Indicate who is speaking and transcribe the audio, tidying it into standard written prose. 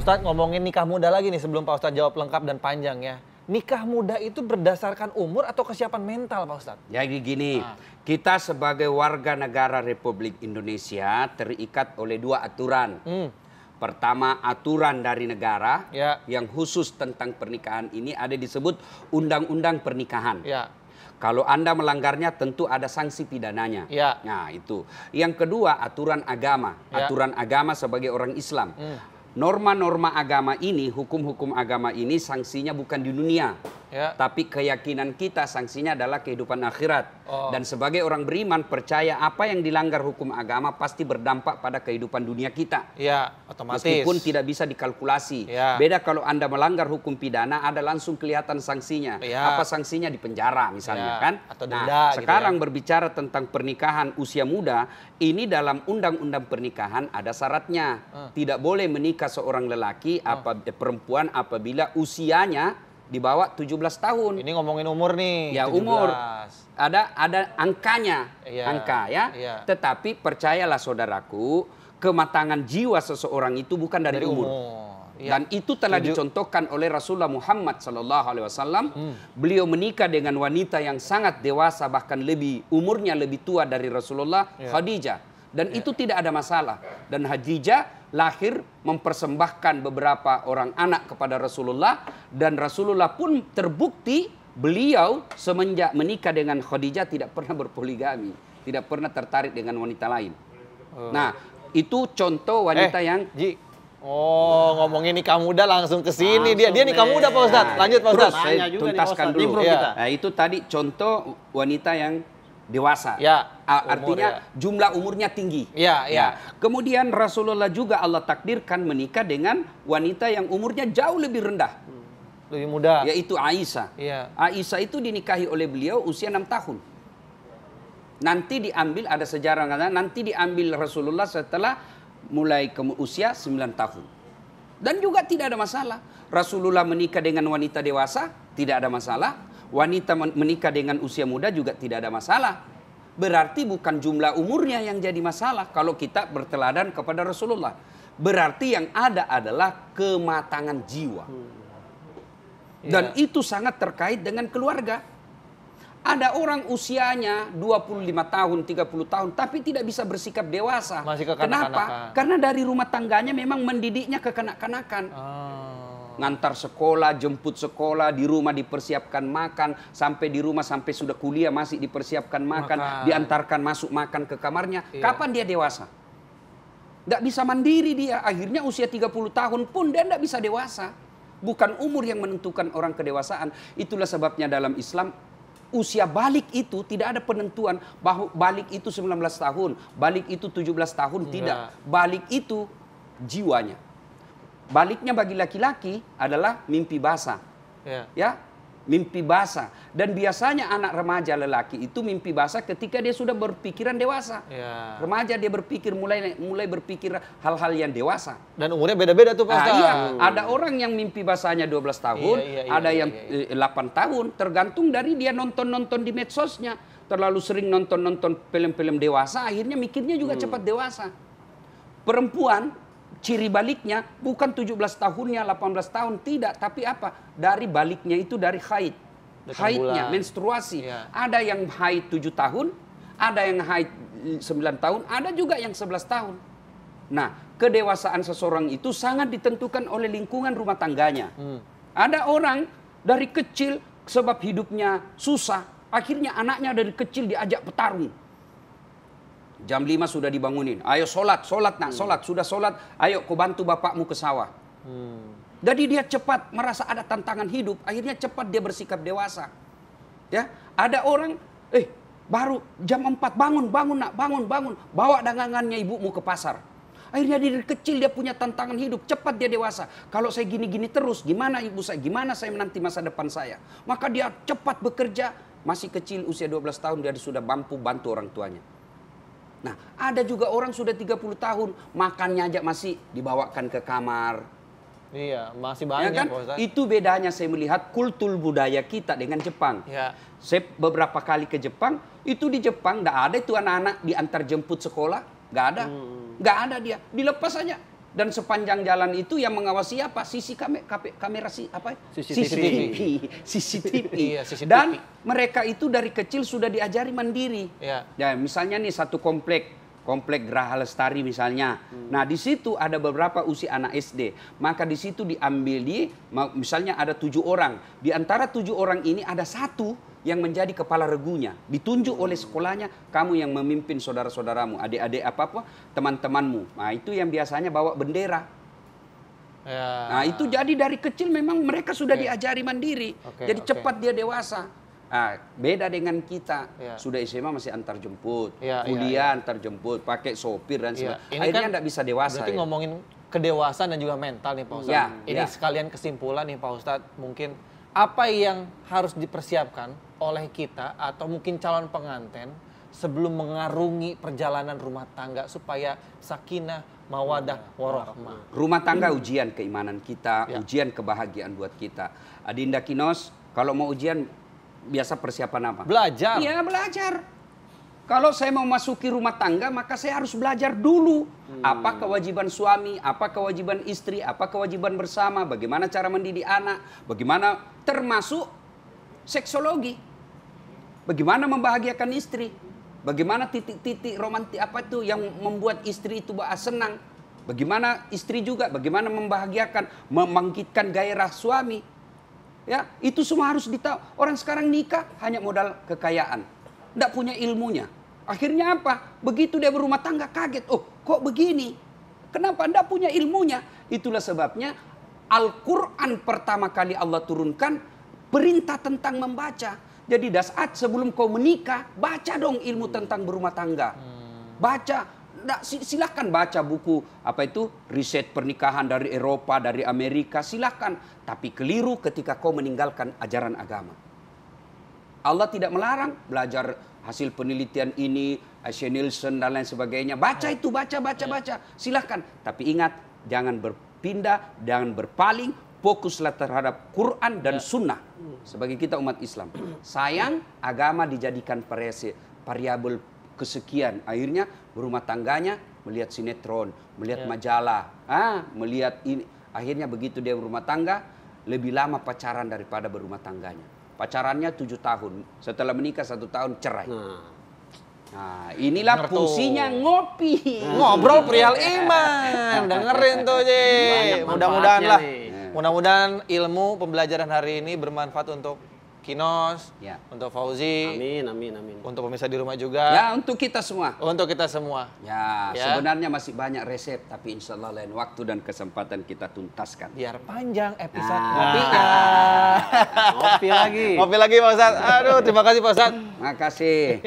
Speaker 1: Ustadz ngomongin nikah muda lagi nih sebelum Pak Ustadz jawab lengkap dan panjang ya. Nikah muda itu berdasarkan umur atau kesiapan mental Pak Ustadz?
Speaker 2: Jadi gini, kita sebagai warga negara Republik Indonesia terikat oleh dua aturan. Pertama, aturan dari negara yang khusus tentang pernikahan ini ada disebut Undang-Undang Pernikahan. Kalau Anda melanggarnya tentu ada sanksi pidananya. Nah itu. Yang kedua, aturan agama. Aturan agama sebagai orang Islam. Norma-norma agama ini, hukum-hukum agama ini sanksinya bukan di dunia. Tapi keyakinan kita sanksinya adalah kehidupan akhirat. Dan sebagai orang beriman percaya apa yang dilanggar hukum agama pasti berdampak pada kehidupan dunia kita.
Speaker 1: Otomatis.
Speaker 2: Meskipun tidak bisa dikalkulasi. Beda kalau Anda melanggar hukum pidana ada langsung kelihatan sanksinya. Apa sanksinya? Di penjara misalnya kan.
Speaker 1: Atau denda,
Speaker 2: sekarang
Speaker 1: gitu
Speaker 2: berbicara tentang pernikahan usia muda. Ini dalam undang-undang pernikahan ada syaratnya. Tidak boleh menikah seorang lelaki perempuan apabila usianya di bawah 17 tahun.
Speaker 1: Ini ngomongin umur nih.
Speaker 2: Ya
Speaker 1: 17.
Speaker 2: umur. Ada angkanya. Angka ya. Tetapi percayalah saudaraku, kematangan jiwa seseorang itu bukan dari umur. Dan itu telah dicontohkan oleh Rasulullah Muhammad SAW. Beliau menikah dengan wanita yang sangat dewasa, bahkan umurnya lebih tua dari Rasulullah, Khadijah. Dan itu tidak ada masalah. Dan Khadijah lahir mempersembahkan beberapa orang anak kepada Rasulullah. Dan Rasulullah pun terbukti beliau semenjak menikah dengan Khadijah tidak pernah berpoligami. Tidak pernah tertarik dengan wanita lain. Nah itu contoh wanita yang...
Speaker 1: ngomongin nikah muda langsung ke sini. Dia nikah muda Pak Ustadz. Lanjut Pak Ustadz.
Speaker 2: Saya tuntaskan dulu. Nah, itu tadi contoh wanita yang dewasa. Artinya jumlah umurnya tinggi. Kemudian Rasulullah juga Allah takdirkan menikah dengan wanita yang umurnya jauh lebih rendah.
Speaker 1: Lebih muda.
Speaker 2: Yaitu Aisyah. Aisyah itu dinikahi oleh beliau usia 6 tahun. Nanti diambil, ada sejarah, nanti diambil Rasulullah setelah mulai ke usia 9 tahun. Dan juga tidak ada masalah. Rasulullah menikah dengan wanita dewasa, tidak ada masalah. Wanita menikah dengan usia muda juga tidak ada masalah. Berarti bukan jumlah umurnya yang jadi masalah kalau kita berteladan kepada Rasulullah. Berarti yang ada adalah kematangan jiwa. Dan itu sangat terkait dengan keluarga. Ada orang usianya 25 tahun, 30 tahun, tapi tidak bisa bersikap dewasa.
Speaker 1: Masih kekanak-kanakan.
Speaker 2: Kenapa? Karena dari rumah tangganya memang mendidiknya kekanak-kanakan. Ngantar sekolah, jemput sekolah, di rumah dipersiapkan makan, sampai di rumah sampai sudah kuliah masih dipersiapkan makan, diantarkan masuk makan ke kamarnya. Kapan dia dewasa? Nggak bisa mandiri dia. Akhirnya usia 30 tahun pun dia nggak bisa dewasa. Bukan umur yang menentukan orang kedewasaan. Itulah sebabnya dalam Islam usia balik itu tidak ada penentuan bahwa balik itu 19 tahun, balik itu 17 tahun, tidak. Balik itu jiwanya. Baliknya bagi laki-laki adalah mimpi basah. Mimpi basah. Dan biasanya anak remaja lelaki itu mimpi basah ketika dia sudah berpikiran dewasa. Remaja dia berpikir mulai berpikir hal-hal yang dewasa.
Speaker 1: Dan umurnya beda-beda tuh Pak Ustadz.
Speaker 2: Ada orang yang mimpi basahnya 12 tahun, ada yang 8 tahun, tergantung dari dia nonton-nonton di medsosnya. Terlalu sering nonton-nonton film-film dewasa, akhirnya mikirnya juga cepat dewasa. Perempuan ciri baliknya bukan 17 tahunnya, 18 tahun, tidak. Tapi apa? Dari baliknya itu dari haid. Haidnya, menstruasi. Ada yang haid 7 tahun, ada yang haid 9 tahun, ada juga yang 11 tahun. Nah, kedewasaan seseorang itu sangat ditentukan oleh lingkungan rumah tangganya. Ada orang dari kecil sebab hidupnya susah, akhirnya anaknya dari kecil diajak petarung. Jam 5 sudah dibangunin. Ayo sholat nak, sholat. Sudah sholat, ayo kau bantu bapakmu ke sawah. Jadi dia cepat merasa ada tantangan hidup. Akhirnya cepat dia bersikap dewasa. Ada orang, baru jam 4, bangun nak, bangun. Bawa dagangannya ibumu ke pasar. Akhirnya dari kecil dia punya tantangan hidup. Cepat dia dewasa. Kalau saya gini-gini terus, gimana ibu saya? Gimana saya menanti masa depan saya? Maka dia cepat bekerja. Masih kecil, usia 12 tahun, dia sudah mampu bantu orang tuanya. Nah, ada juga orang sudah 30 tahun, makannya aja masih dibawakan ke kamar.
Speaker 1: Masih banyak
Speaker 2: kan? Itu bedanya saya melihat kultur budaya kita dengan Jepang. Saya beberapa kali ke Jepang, itu di Jepang nggak ada itu anak-anak diantar jemput sekolah, nggak ada. Nggak ada dia, dilepas aja. Dan sepanjang jalan itu yang mengawasi apa? Sisi kamera CCTV.
Speaker 1: Iya, CCTV.
Speaker 2: Dan mereka itu dari kecil sudah diajari mandiri.
Speaker 1: Iya.
Speaker 2: Ya, misalnya nih satu komplek Graha Lestari misalnya. Nah, di situ ada beberapa usia anak SD. Maka di situ diambil misalnya ada 7 orang. Di antara 7 orang ini ada satu yang menjadi kepala regunya, ditunjuk oleh sekolahnya, kamu yang memimpin saudara-saudaramu, adik-adik apa-apa, teman-temanmu. Nah, itu yang biasanya bawa bendera.
Speaker 1: Ya.
Speaker 2: Nah, itu jadi dari kecil memang mereka sudah diajari mandiri. Jadi cepat dia dewasa. Nah, beda dengan kita. Sudah SMA masih antar jemput, kuliah antar jemput, pakai sopir dan sebagainya. Akhirnya enggak bisa dewasa.
Speaker 1: Berarti ngomongin kedewasaan dan juga mental nih Pak Ustadz. Ini sekalian kesimpulan nih Pak Ustadz, mungkin apa yang harus dipersiapkan oleh kita atau mungkin calon pengantin sebelum mengarungi perjalanan rumah tangga supaya sakinah, mawadah, warahmah.
Speaker 2: Rumah tangga ujian keimanan kita, ujian kebahagiaan buat kita. Adinda Kinos, kalau mau ujian biasa persiapan apa?
Speaker 1: Belajar.
Speaker 2: Iya, belajar. Kalau saya mau masuki rumah tangga, maka saya harus belajar dulu. Apa kewajiban suami, apa kewajiban istri, apa kewajiban bersama, bagaimana cara mendidik anak, bagaimana termasuk seksologi. Bagaimana membahagiakan istri, bagaimana titik-titik romantis apa itu yang membuat istri itu senang. Bagaimana istri juga, bagaimana membahagiakan, membangkitkan gairah suami. Ya, itu semua harus ditahu. Orang sekarang nikah hanya modal kekayaan. Tidak punya ilmunya. Akhirnya apa? Begitu dia berumah tangga kaget. Oh, kok begini? Kenapa? Tidak punya ilmunya. Itulah sebabnya Al-Quran pertama kali Allah turunkan perintah tentang membaca. Jadi saat sebelum kau menikah, baca dong ilmu tentang berumah tangga. Baca. Silahkan baca buku apa itu riset pernikahan dari Eropa, dari Amerika. Silahkan. Tapi keliru ketika kau meninggalkan ajaran agama. Allah tidak melarang belajar hasil penelitian ini, Ashley Nielsen dan lain sebagainya. Baca itu, baca. Silahkan. Tapi ingat, jangan berpindah, jangan berpaling. Fokuslah terhadap Quran dan Sunnah. Sebagai kita umat Islam. Sayang, agama dijadikan variabel kesekian. Akhirnya berumah tangganya melihat sinetron, melihat majalah. Melihat ini. Akhirnya begitu dia berumah tangga, lebih lama pacaran daripada berumah tangganya. Pacarannya 7 tahun. Setelah menikah 1 tahun cerai. Nah, inilah fungsinya ngopi.
Speaker 1: Ngobrol perihal iman. Dengerin tuh, Ji. Mudah-mudahan lah. Mudah-mudahan ilmu pembelajaran hari ini bermanfaat untuk Kinos, untuk Fauzi.
Speaker 3: Amin.
Speaker 1: Untuk pemirsa di rumah juga.
Speaker 2: Ya, untuk kita semua.
Speaker 1: Untuk kita semua.
Speaker 2: Ya, sebenarnya masih banyak resep, tapi insya Allah lain waktu dan kesempatan kita tuntaskan.
Speaker 1: Biar panjang episode ngopinya.
Speaker 3: Ngopi lagi.
Speaker 1: Ngopi lagi Pak Ustadz. Aduh, terima kasih Pak Ustadz.
Speaker 2: Makasih.